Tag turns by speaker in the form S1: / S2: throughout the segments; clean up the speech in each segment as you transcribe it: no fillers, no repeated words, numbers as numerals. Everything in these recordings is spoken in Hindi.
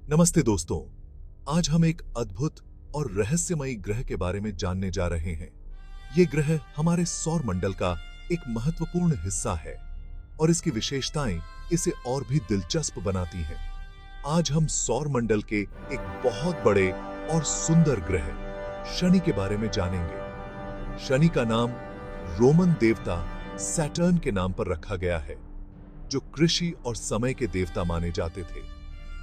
S1: नमस्ते दोस्तों। आज हम एक अद्भुत और रहस्यमयी ग्रह के बारे में जानने जा रहे हैं। ये ग्रह हमारे सौर मंडल का एक महत्वपूर्ण हिस्सा है और इसकी विशेषताएं इसे और भी दिलचस्प बनाती हैं। आज हम सौर मंडल के एक बहुत बड़े और सुंदर ग्रह शनि के बारे में जानेंगे। शनि का नाम रोमन देवता सैटर्न के नाम पर रखा गया है, जो कृषि और समय के देवता माने जाते थे।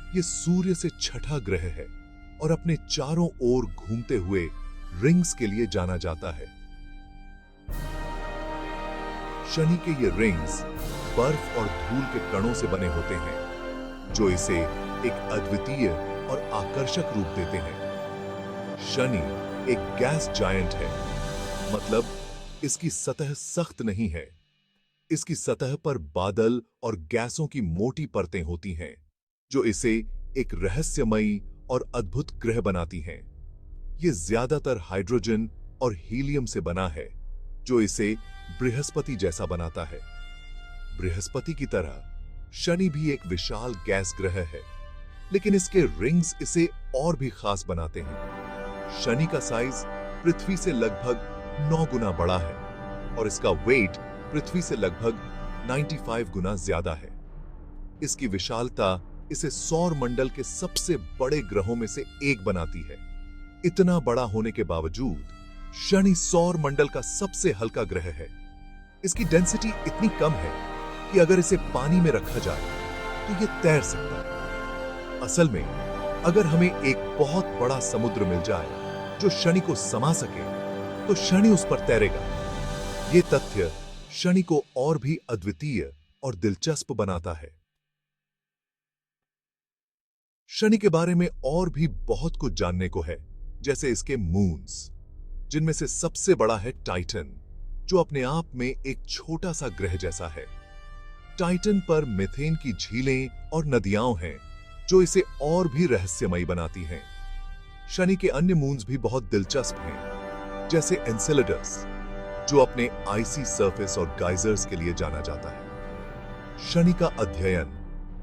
S1: ये सूर्य से छठा ग्रह है और अपने चारों ओर घूमते हुए रिंग्स के लिए जाना जाता है। शनि के ये रिंग्स बर्फ और धूल के कणों से बने होते हैं, जो इसे एक अद्वितीय और आकर्षक रूप देते हैं। शनि एक गैस जायंट है, मतलब इसकी सतह सख्त नहीं है। इसकी सतह पर बादल और गैसों की मोटी परतें होती हैं, जो इसे एक रहस्यमयी और अद्भुत ग्रह बनाती हैं। यह ज्यादातर हाइड्रोजन और हीलियम से बना है, जो इसे बृहस्पति जैसा बनाता है। बृहस्पति की तरह शनि भी एक विशाल गैस ग्रह है, लेकिन इसके रिंग्स इसे और भी खास बनाते हैं। शनि का साइज पृथ्वी से लगभग 9 गुना बड़ा है और इसका वेट पृथ्वी से लगभग 95 गुना ज्यादा है। इसकी विशालता इसे सौर मंडल के सबसे बड़े ग्रहों में से एक बनाती है। इतना बड़ा होने के बावजूद शनि सौर मंडल का सबसे हल्का ग्रह है। इसकी डेंसिटी इतनी कम है कि अगर इसे पानी में रखा जाए तो यह तैर सकता है। असल में अगर हमें एक बहुत बड़ा समुद्र मिल जाए जो शनि को समा सके, तो शनि उस पर तैरेगा। यह तथ्य शनि को और भी अद्वितीय और दिलचस्प बनाता है। शनि के बारे में और भी बहुत कुछ जानने को है, जैसे इसके मून्स, जिनमें से सबसे बड़ा है टाइटन, जो अपने आप में एक छोटा सा ग्रह जैसा है। टाइटन पर मीथेन की झीलें और नदियां हैं, जो इसे और भी रहस्यमयी बनाती हैं। शनि के अन्य मून्स भी बहुत दिलचस्प हैं, जैसे एन्सेलेडस, जो अपने आइसी सरफेस और गाइजर्स के लिए जाना जाता है। शनि का अध्ययन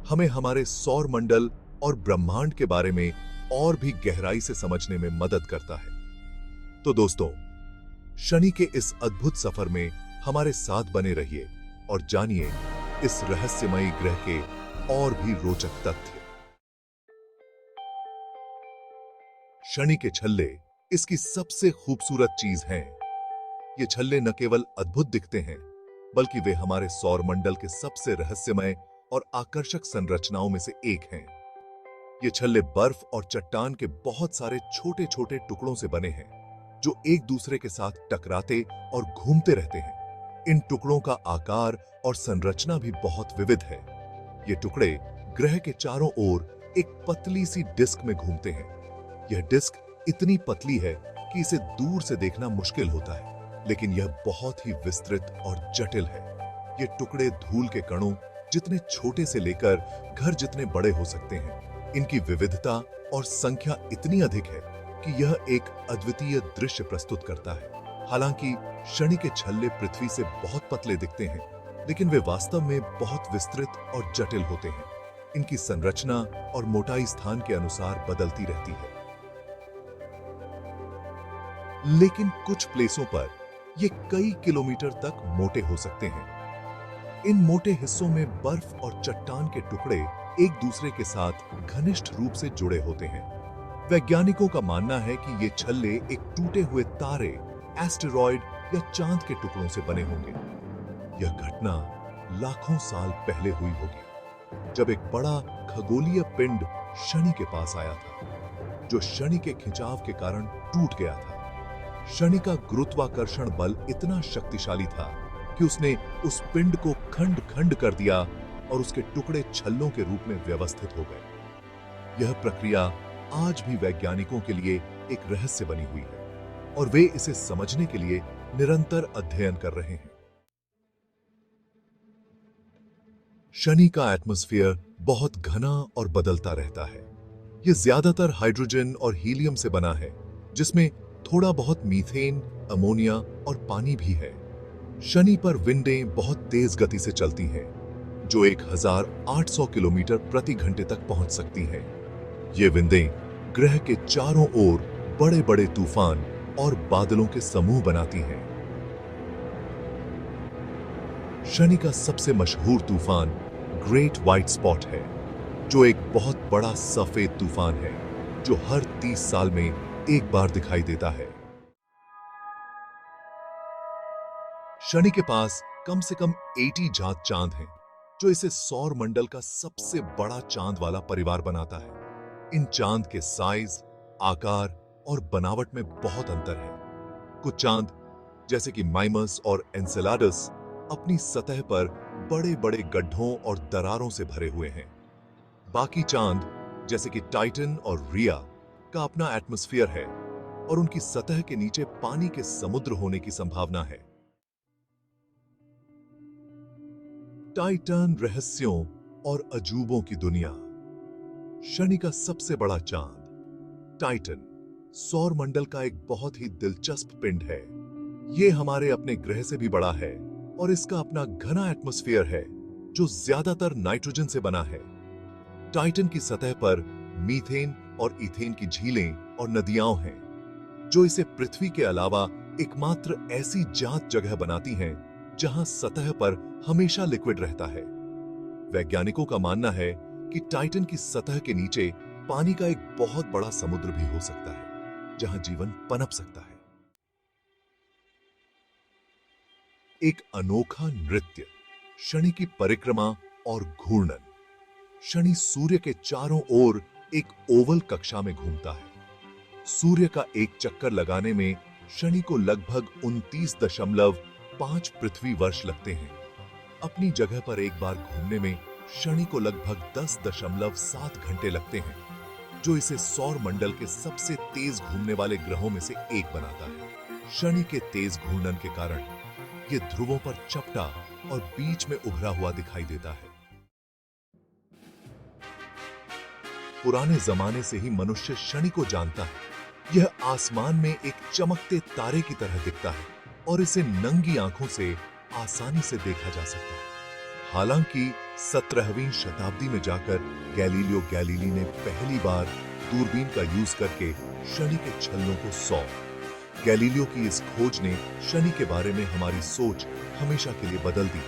S1: हमें हमारे सौर मंडल और ब्रह्मांड के बारे में और भी गहराई से समझने में मदद करता है। तो दोस्तों, शनि के इस अद्भुत सफर में हमारे साथ बने रहिए और जानिए इस रहस्यमयी ग्रह के और भी रोचक तथ्य। शनि के छल्ले इसकी सबसे खूबसूरत चीज हैं। ये छल्ले न केवल अद्भुत दिखते हैं, बल्कि वे हमारे सौर मंडल के सबसे रहस्यमय और आकर्षक संरचनाओं में से एक हैं। ये छल्ले बर्फ और चट्टान के बहुत सारे छोटे छोटे टुकड़ों से बने हैं, जो एक दूसरे के साथ टकराते और घूमते रहते हैं। इन टुकड़ों का आकार और संरचना भी बहुत विविध है। ये टुकड़े ग्रह के चारों ओर एक पतली सी डिस्क में घूमते हैं। यह डिस्क इतनी पतली है कि इसे दूर से देखना मुश्किल होता है, लेकिन यह बहुत ही विस्तृत और जटिल है। ये टुकड़े धूल के कणों जितने छोटे से लेकर घर जितने बड़े हो सकते हैं। इनकी विविधता और संख्या इतनी अधिक है कि यह एक अद्वितीय दृश्य प्रस्तुत करता है। हालांकि शनि के छल्ले पृथ्वी से बहुत पतले दिखते हैं, लेकिन वे वास्तव में बहुत विस्तृत और जटिल होते हैं। इनकी संरचना और मोटाई स्थान के अनुसार बदलती रहती है, लेकिन कुछ प्लेसों पर ये कई किलोमीटर तक मोटे हो सकते हैं। इन मोटे हिस्सों में बर्फ और चट्टान के टुकड़े एक दूसरे के साथ घनिष्ठ रूप से जुड़े होते हैं। वैज्ञानिकों का मानना है कि ये छल्ले एक टूटे हुए तारे, एस्टेरॉयड या चांद के टुकड़ों से बने होंगे। यह घटना लाखों साल पहले हुई होगी, जब एक बड़ा खगोलीय पिंड शनि के पास आया था, जो शनि के खिंचाव के कारण टूट गया था। शनि का गुरुत्वाकर्षण बल इतना शक्तिशाली था कि उसने उस पिंड को खंड खंड कर दिया और उसके टुकड़े छल्लों के रूप में व्यवस्थित हो गए। यह प्रक्रिया आज भी वैज्ञानिकों के लिए एक रहस्य बनी हुई है और वे इसे समझने के लिए निरंतर अध्ययन कर रहे हैं। शनि का एटमॉस्फेयर बहुत घना और बदलता रहता है। यह ज्यादातर हाइड्रोजन और हीलियम से बना है, जिसमें थोड़ा बहुत मीथेन, अमोनिया और पानी भी है। शनि पर विंडें बहुत तेज गति से चलती हैं, जो 1800 किलोमीटर प्रति घंटे तक पहुंच सकती हैं। ये विंदें ग्रह के चारों ओर बड़े बड़े तूफान और बादलों के समूह बनाती हैं। शनि का सबसे मशहूर तूफान ग्रेट व्हाइट स्पॉट है, जो एक बहुत बड़ा सफेद तूफान है जो हर 30 साल में एक बार दिखाई देता है। शनि के पास कम से कम 80 जात चांद हैं, जो इसे सौर मंडल का सबसे बड़ा चांद वाला परिवार बनाता है। इन चांद के साइज, आकार और बनावट में बहुत अंतर है। कुछ चांद जैसे कि माइमस और एनसेलाडस अपनी सतह पर बड़े बड़े गड्ढों और दरारों से भरे हुए हैं। बाकी चांद जैसे कि टाइटन और रिया का अपना एटमॉस्फेयर है और उनकी सतह के नीचे पानी के समुद्र होने की संभावना है। टाइटन रहस्यों और अजूबों की दुनिया। शनि का सबसे बड़ा चांद टाइटन सौर मंडल का एक बहुत ही दिलचस्प पिंड है। यह हमारे अपने ग्रह से भी बड़ा है और इसका अपना घना एटमॉस्फेयर है जो ज्यादातर नाइट्रोजन से बना है। टाइटन की सतह पर मीथेन और इथेन की झीलें और नदियां हैं, जो इसे पृथ्वी के अलावा एकमात्र ऐसी जात जगह बनाती हैं जहां सतह पर हमेशा लिक्विड रहता है। वैज्ञानिकों का मानना है कि टाइटन की सतह के नीचे पानी का एक बहुत बड़ा समुद्र भी हो सकता है, जहां जीवन पनप सकता है। एक अनोखा नृत्य, शनि की परिक्रमा और घूर्णन। शनि सूर्य के चारों ओर एक ओवल कक्षा में घूमता है। सूर्य का एक चक्कर लगाने में शनि को लगभग 29.5 पृथ्वी वर्ष लगते हैं। अपनी जगह पर एक बार घूमने में शनि को लगभग 10.7 घंटे लगते हैं, जो इसे सौर मंडल के सबसे तेज घूमने वाले ग्रहों में से एक बनाता है। शनि के तेज घूर्णन के कारण ये ध्रुवों पर चपटा और बीच में उभरा हुआ दिखाई देता है। पुराने जमाने से ही मनुष्य शनि को जानता है। यह आसमान में एक चमकते तारे की तरह दिखता है और इसे नंगी आंखों से आसानी से देखा जा सकता है। हालांकि 17वीं शताब्दी में जाकर गैलीलियो गैलीली ने पहली बार दूरबीन का यूज करके शनि के छल्लों को सौं। गैलीलियो की इस खोज ने शनि के बारे में हमारी सोच हमेशा के लिए बदल दी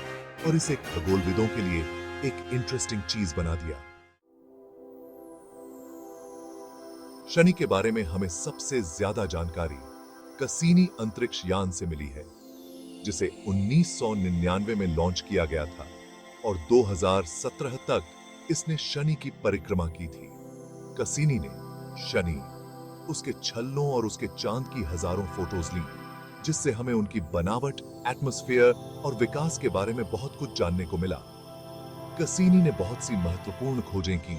S1: और इसे खगोलविदों के लिए एक इंटरेस्टिंग चीज बना दिया। शनि के बारे में हमें सबसे ज्यादा जानकारी कसीनी अंतरिक्ष यान से मिली है, जिसे 1999 में लॉन्च किया गया था और 2017 तक इसने शनि की परिक्रमा की थी। कसीनी ने शनि, उसके छल्लों और उसके चांद की हजारों फोटोज ली, जिससे हमें उनकी बनावट, एटमॉस्फेयर और विकास के बारे में बहुत कुछ जानने को मिला। कसीनी ने बहुत सी महत्वपूर्ण खोजें की,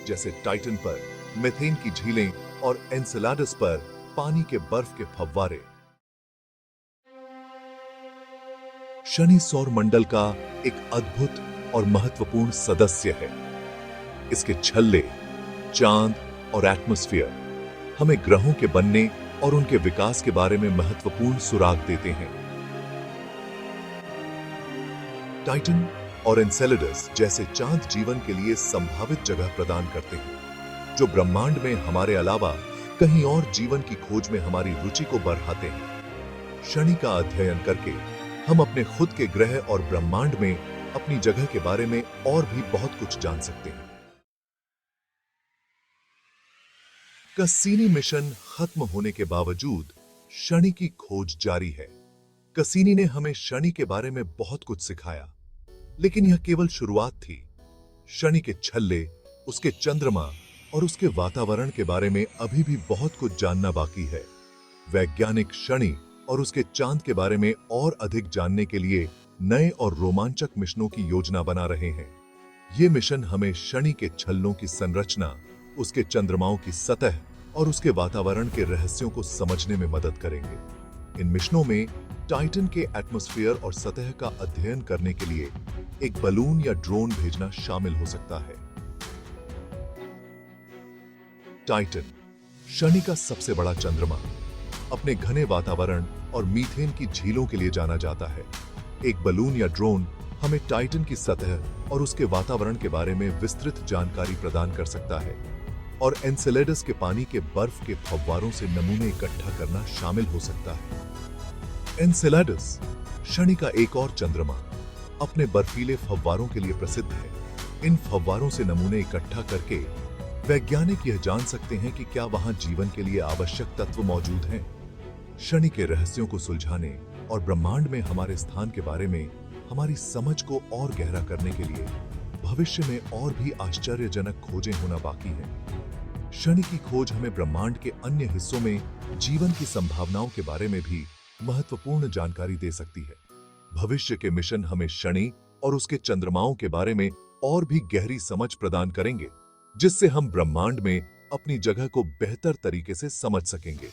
S1: जैसे टाइटन पर मीथेन की झीलें और एनसेलाडस पर पानी के बर्फ के फव्वारे। शनि सौर मंडल का एक अद्भुत और महत्वपूर्ण सदस्य है। इसके छल्ले, चांद और एटमॉस्फेयर हमें ग्रहों के बनने और उनके विकास के बारे में महत्वपूर्ण सुराग देते हैं। टाइटन और एनसेलाडस जैसे चांद जीवन के लिए संभावित जगह प्रदान करते हैं, जो ब्रह्मांड में हमारे अलावा कहीं और जीवन की खोज में हमारी रुचि को बढ़ाते हैं। शनि का अध्ययन करके हम अपने खुद के ग्रह और ब्रह्मांड में अपनी जगह के बारे में और भी बहुत कुछ जान सकते हैं। कसीनी मिशन खत्म होने के बावजूद शनि की खोज जारी है। कसीनी ने हमें शनि के बारे में बहुत कुछ सिखाया, लेकिन यह केवल शुरुआत थी। शनि के छल्ले, उसके चंद्रमा और उसके वातावरण के बारे में अभी भी बहुत कुछ जानना बाकी है। वैज्ञानिक शनि और उसके चांद के बारे में और अधिक जानने के लिए नए और रोमांचक मिशनों की योजना बना रहे हैं। ये मिशन हमें शनि के छल्लों की संरचना, उसके चंद्रमाओं की सतह और उसके वातावरण के रहस्यों को समझने में मदद करेंगे। इन मिशनों में टाइटन के एटमॉस्फेयर और सतह का अध्ययन करने के लिए एक बलून या ड्रोन भेजना शामिल हो सकता है। टाइटन, शनि का सबसे बड़ा चंद्रमा, अपने घने वातावरण और मीथेन की झीलों के लिए जाना जाता है। एक बलून या ड्रोन हमें टाइटन की सतह और उसके वातावरण के बारे में विस्तृत जानकारी प्रदान कर सकता है और एनसेलेडस के पानी के बर्फ के फव्वारों से नमूने इकट्ठा करना शामिल हो सकता है। एनसेलेडस, शनि का एक और चंद्रमा, अपने बर्फीले फव्वारों के लिए प्रसिद्ध है। इन फव्वारों से नमूने इकट्ठा करके वैज्ञानिक यह जान सकते हैं कि क्या वहां जीवन के लिए आवश्यक तत्व मौजूद हैं। शनि के रहस्यों को सुलझाने और ब्रह्मांड में हमारे स्थान के बारे में हमारी समझ को और गहरा करने के लिए भविष्य में और भी आश्चर्यजनक खोजें होना बाकी हैं। शनि की खोज हमें ब्रह्मांड के अन्य हिस्सों में जीवन की संभावनाओं के बारे में भी महत्वपूर्ण जानकारी दे सकती है। भविष्य के मिशन हमें शनि और उसके चंद्रमाओं के बारे में और भी गहरी समझ प्रदान करेंगे, जिससे हम ब्रह्मांड में अपनी जगह को बेहतर तरीके से समझ सकेंगे।